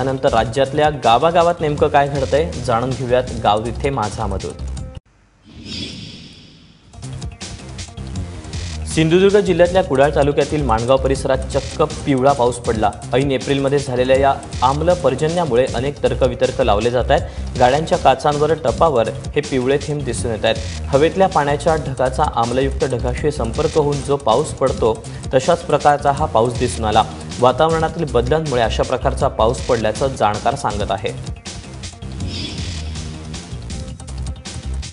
यानंतर राज्यातल्या गावागावात नेमकं काय घडतंय जाणून घेऊयात गाव तिथे माझामधून। सिंधुदुर्ग जिल्ह्यातल्या कुडाळ तालुक्यातील माणगाव परिसरात चक्क पिवळा पाऊस पडला। ऐन एप्रिलमध्ये झालेल्या या आम्ल पर्जन्यामुळे अनेक तर्कवितर्क लावले जात आहेत। गाड्यांच्या काचांवर टपावर हे पिवळे थेंब दिसून येत आहेत। हवेतल्या पाण्याच्या ढगाचा आम्लयुक्त ढगाशी संपर्क होऊन जो पाऊस पडतो तशाच प्रकारचा हा पाऊस दिसून आला। वातावरणातील बदलांमुळे अशा प्रकारचा पाऊस पडल्याचं जाणकार सांगत आहेत।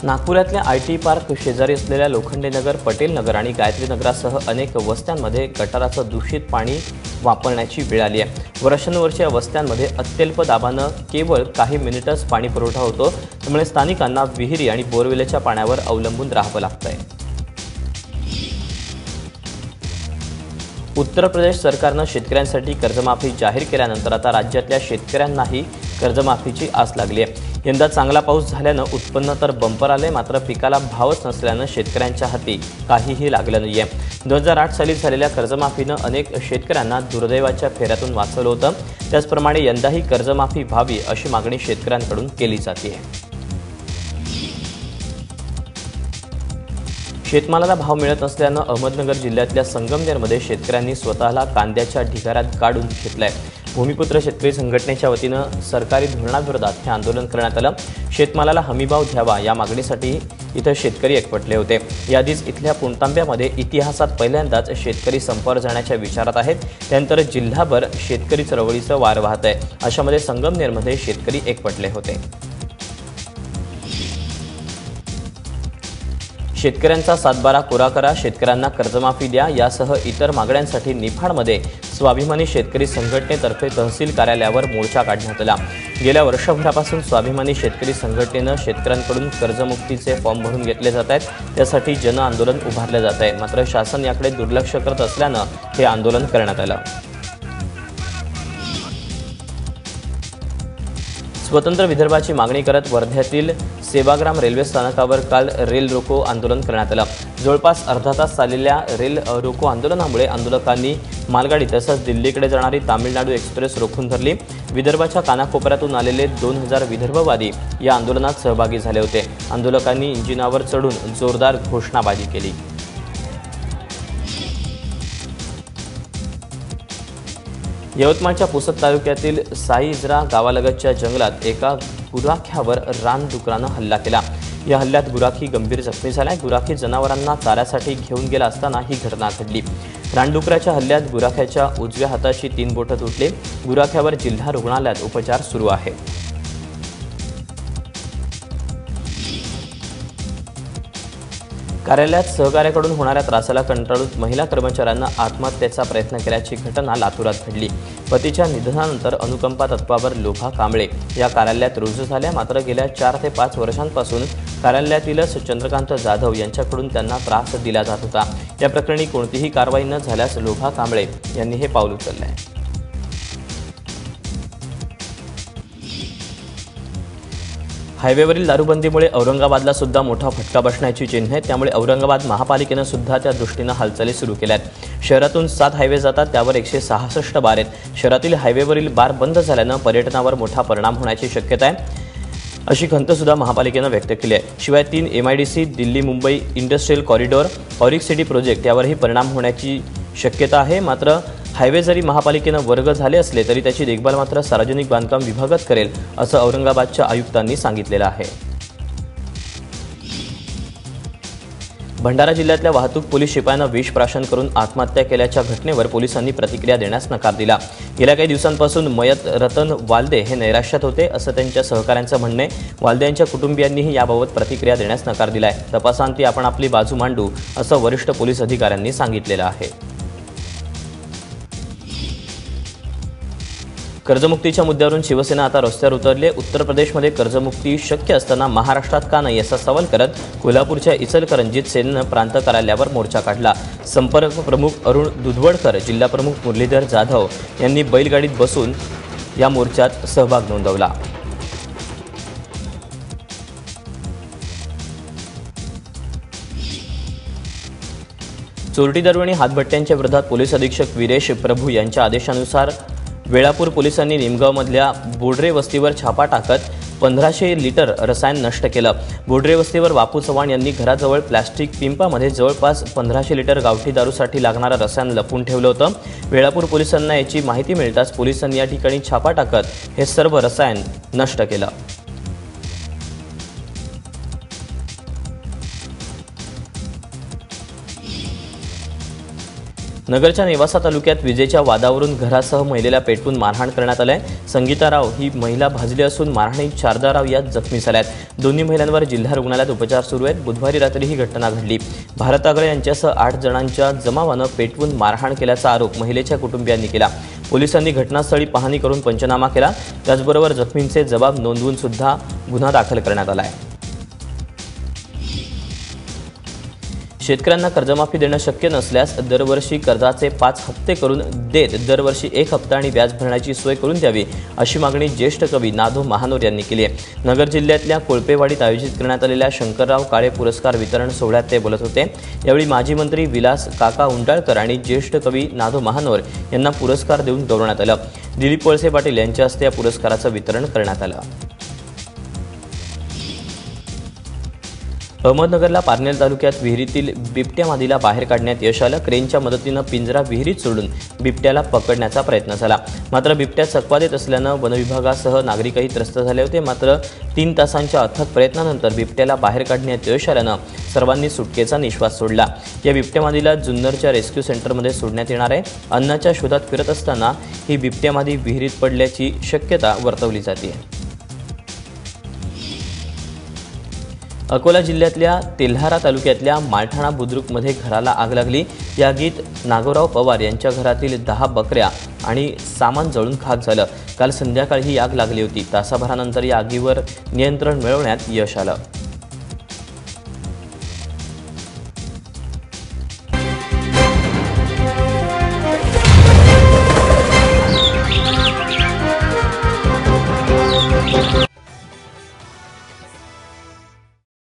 नागपुरातल्या आयटी पार्क शेजारी असलेल्या लोखंडे नगर, पटेल नगर आणि गायत्री नगरासह अनेक वस्त्यांमध्ये गटाराचं दूषित पाणी वापरण्याची वेळ आली आहे। वर्षानुवर्षे या वस्त्यांमध्ये अत्यल्प दाबानं केवळ काही मिनिटच पाणी पुरवठा होतो, त्यामुळे स्थानिकांना विहिरी आणि बोरवेलच्या पाण्यावर अवलंबून राहावं लागतंय। उत्तर प्रदेश सरकारनं शेतकऱ्यांसाठी कर्जमाफी जाहीर केल्यानंतर आता राज्यातल्या शेतकऱ्यांनाही कर्जमाफीची आस लागली आहे। यंदा चांगला पाऊस झाल्यानं उत्पन्न तर बंपर आले, मात्र पिकाला भावच नसल्यानं शेतकऱ्यांच्या हाती काहीही लागलं नाहीये। 2008 साली झालेल्या कर्जमाफीनं अनेक शेतकऱ्यांना दुर्दैवाच्या फेऱ्यातून वाचवलं होतं। त्याचप्रमाणे यंदाही कर्जमाफी व्हावी अशी मागणी शेतकऱ्यांकडून केली जाते। शेतमालाला भाव मिळत नसल्यानं अहमदनगर जिल्ह्यातल्या संगमनेरमध्ये शेतकऱ्यांनी स्वतःला कांद्याच्या ढिगाऱ्यात गाडून घेतलाय। भूमिपुत्र शेतकरी संघटनेच्या वतीनं सरकारी धोरणाविरोधात हे आंदोलन करण्यात आलं। शेतमालाला हमीभाव द्यावा या मागणीसाठी इथं शेतकरी एकवटले होते। याआधीच इथल्या पुणतांब्यामध्ये इतिहासात पहिल्यांदाच शेतकरी संपावर जाण्याच्या विचारात आहेत। त्यानंतर जिल्हाभर शेतकरी चळवळीचं वार वाहत आहे। अशामध्ये संगमनेरमध्ये शेतकरी एकवटले होते। शेतकऱ्यांचा सातबारा कोरा करा, शेतकऱ्यांना कर्जमाफी द्या यासह इतर मागण्यांसाठी निफाडमध्ये स्वाभिमानी शेतकरी संघटनेतर्फे तहसील कार्यालयावर मोर्चा काढण्यात आला। गेल्या वर्षभरापासून स्वाभिमानी शेतकरी संघटनेनं शेतकऱ्यांकडून कर्जमुक्तीचे फॉर्म भरून घेतले जात आहेत। त्यासाठी जन आंदोलन उभारले जात आहे, मात्र शासन याकडे दुर्लक्ष करत असल्यानं हे आंदोलन करण्यात आलं। स्वतंत्र विदर्भाची मागणी करत वर्ध्यातील सेवाग्राम रेल्वे स्थानकावर काल रेल रोको आंदोलन करण्यात आलं। जवळपास अर्धा तास चाललेल्या रेल रोको आंदोलनामुळे आंदोलकांनी मालगाडी तसंच दिल्लीकडे जाणारी तामिळनाडू एक्सप्रेस रोखून धरली। विदर्भाच्या कानाकोपऱ्यातून आलेले 2000 विदर्भवादी या आंदोलनात सहभागी झाले होते। आंदोलकांनी इंजिनावर चढून जोरदार घोषणाबाजी केली। यवतमाळच्या पुसद तालुक्यातील साईजरा गावालगतच्या जंगलात एका गुराख्यावर रानडुकरानं हल्ला केला। या हल्ल्यात गुराखी गंभीर जखमी झाला। गुराखी जनावरांना चाऱ्यासाठी घेऊन गेला असताना ही घटना घडली। रानडुकराच्या हल्ल्यात गुराख्याच्या उजव्या हाताची 3 बोटं तुटली। गुराख्यावर जिल्हा रुग्णालयात उपचार सुरू आहे। कार्यालयात सहकार्याकडून होणाऱ्या त्रासाला कंटाळून महिला कर्मचाऱ्यांना आत्महत्येचा प्रयत्न केल्याची घटना लातूरात घडली। पतीच्या निधनानंतर अनुकंपा तत्वावर लोभा कांबळे या कार्यालयात रुजू झाल्या, मात्र गेल्या 4 ते 5 वर्षांपासून कार्यालयातीलच चंद्रकांत जाधव यांच्याकडून त्यांना त्रास दिला जात होता। या प्रकरणी कोणतीही कारवाई न झाल्यास लोभा कांबळे यांनी हे पाऊल उचलले आहे। हायवेवरील दारूबंदीमुळे औरंगाबादला सुद्धा मोठा फटका बसण्याची चिन्ह आहेत। त्यामुळे औरंगाबाद महापालिकेनं सुद्धा त्या दृष्टीनं हालचाली सुरू केल्या आहेत। शहरातून 7 हायवे जातात, त्यावर 166 बार आहेत। शहरातील हायवेवरील बार बंद झाल्यानं पर्यटनावर मोठा परिणाम होण्याची शक्यता आहे, अशी खंत सुद्धा महापालिकेनं व्यक्त केली आहे। शिवाय 3 MIDC, Delhi Mumbai industrial corridor, Auric city project यावरही परिणाम होण्याची शक्यता आहे। मात्र हायवे जरी महापालिकेनं वर्ग झाले असले तरी त्याची देखभाल मात्र सार्वजनिक बांधकाम विभागच करेल, असं औरंगाबादच्या आयुक्तांनी सांगितलेलं आहे। भंडारा जिल्ह्यातल्या वाहतूक पोलीस शिपायानं विष प्राशन करून आत्महत्या केल्याच्या घटनेवर पोलिसांनी प्रतिक्रिया देण्यास नकार दिला। गेल्या काही दिवसांपासून मयत रतन वालदे हे नैराश्यात होते, असं त्यांच्या सहकाऱ्यांचं म्हणणं आहे। वालदे यांच्या कुटुंबियांनीही याबाबत प्रतिक्रिया देण्यास नकार दिलाय। तपासांती आपण आपली बाजू मांडू, असं वरिष्ठ पोलीस अधिकाऱ्यांनी सांगितलेलं आहे। कर्जमुक्तीच्या मुद्द्यावरून शिवसेना आता रस्त्यावर उतरली। उत्तर प्रदेशमध्ये कर्जमुक्ती शक्य असताना महाराष्ट्रात का नाही असा सवाल करत कोल्हापूरच्या इचलकरंजीत सेनेनं प्रांत कार्यालयावर मोर्चा काढला। संपर्क प्रमुख अरुण दुधवडकर, जिल्हा प्रमुख मुरलीधर जाधव यांनी बैलगाडीत बसून या मोर्चात सहभाग नोंदवला। चोरटी दारू आणि हातभट्ट्यांच्या विरोधात पोलीस अधीक्षक वीरेश प्रभू यांच्या आदेशानुसार वेळापूर पोलिसांनी निमगावमधल्या बोडरे वस्तीवर छापा टाकत 1500 लिटर रसायन नष्ट केलं। बोडरे वस्तीवर बापू चव्हाण यांनी घराजवळ प्लास्टिक पिंपामध्ये जवळपास 1500 लिटर गावठी दारूसाठी लागणारं रसायन लपवून ठेवलं होतं। वेळापूर पोलिसांना याची माहिती मिळताच पोलिसांनी या ठिकाणी छापा टाकत हे सर्व रसायन नष्ट केलं। नगरच्या नेवासा तालुक्यात विजेच्या वादावरून घरासह महिलेला पेटवून मारहाण करण्यात आली आहे। संगीता राव ही महिला भाजली असून मारहाणीत शारदा राव यात जखमी झाल्या आहेत। दोन्ही महिलांवर जिल्हा रुग्णालयात उपचार सुरू आहेत। बुधवारी रात्री ही घटना घडली। भारत आगळे यांच्यासह 8 जणांच्या जमावानं पेटवून मारहाण केल्याचा आरोप महिलेच्या कुटुंबियांनी केला। पोलिसांनी घटनास्थळी पाहणी करून पंचनामा केला। त्याचबरोबर जखमींचे जबाब नोंदवून सुद्धा गुन्हा दाखल करण्यात आला आहे। शेतकऱ्यांना कर्जमाफी देणं शक्य नसल्यास दरवर्षी कर्जाचे 5 हप्ते करून देत दरवर्षी 1 हप्ता आणि व्याज भरण्याची सोय करून द्यावी अशी मागणी ज्येष्ठ कवी नाधो महानोर यांनी केली आहे। नगर जिल्ह्यातल्या कोळपेवाडीत आयोजित करण्यात आलेल्या शंकरराव काळे पुरस्कार वितरण सोहळ्यात ते बोलत होते। यावेळी माजी मंत्री विलास काका उंडाळकर आणि ज्येष्ठ कवी नाधो महानोर यांना पुरस्कार देऊन गौरवण्यात आलं। दिलीप वळसे पाटील यांच्या हस्ते या पुरस्काराचं वितरण करण्यात आलं। अहमदनगरला पारनेर तालुक्यात विहिरीतील बिबट्या मादीला बाहेर काढण्यात यश आलं। क्रेनच्या मदतीनं पिंजरा विहिरीत सोडून बिबट्याला पकडण्याचा प्रयत्न झाला, मात्र बिबट्या चकवा देत असल्यानं वनविभागासह नागरिकही त्रस्त झाले होते। मात्र 3 तासांच्या अथक प्रयत्नानंतर बिबट्याला बाहेर काढण्यात यश आल्यानं सर्वांनी सुटकेचा निश्वास सोडला। या बिबट्या मादीला जुन्नरच्या रेस्क्यू सेंटरमध्ये सोडण्यात येणार आहे। अन्नाच्या शोधात फिरत असताना ही बिबट्या मादी विहिरीत पडल्याची शक्यता वर्तवली जाते। अकोला जिल्ह्यातल्या तेल्हारा तालुक्यातल्या माळठाणा बुद्रुकमध्ये घराला आग लागली। या आगीत नागोराव पवार यांच्या घरातील 10 बकऱ्या आणि सामान जळून खाक झालं। काल संध्याकाळी ही आग लागली होती। तासाभरानंतर या आगीवर नियंत्रण मिळवण्यात यश आलं।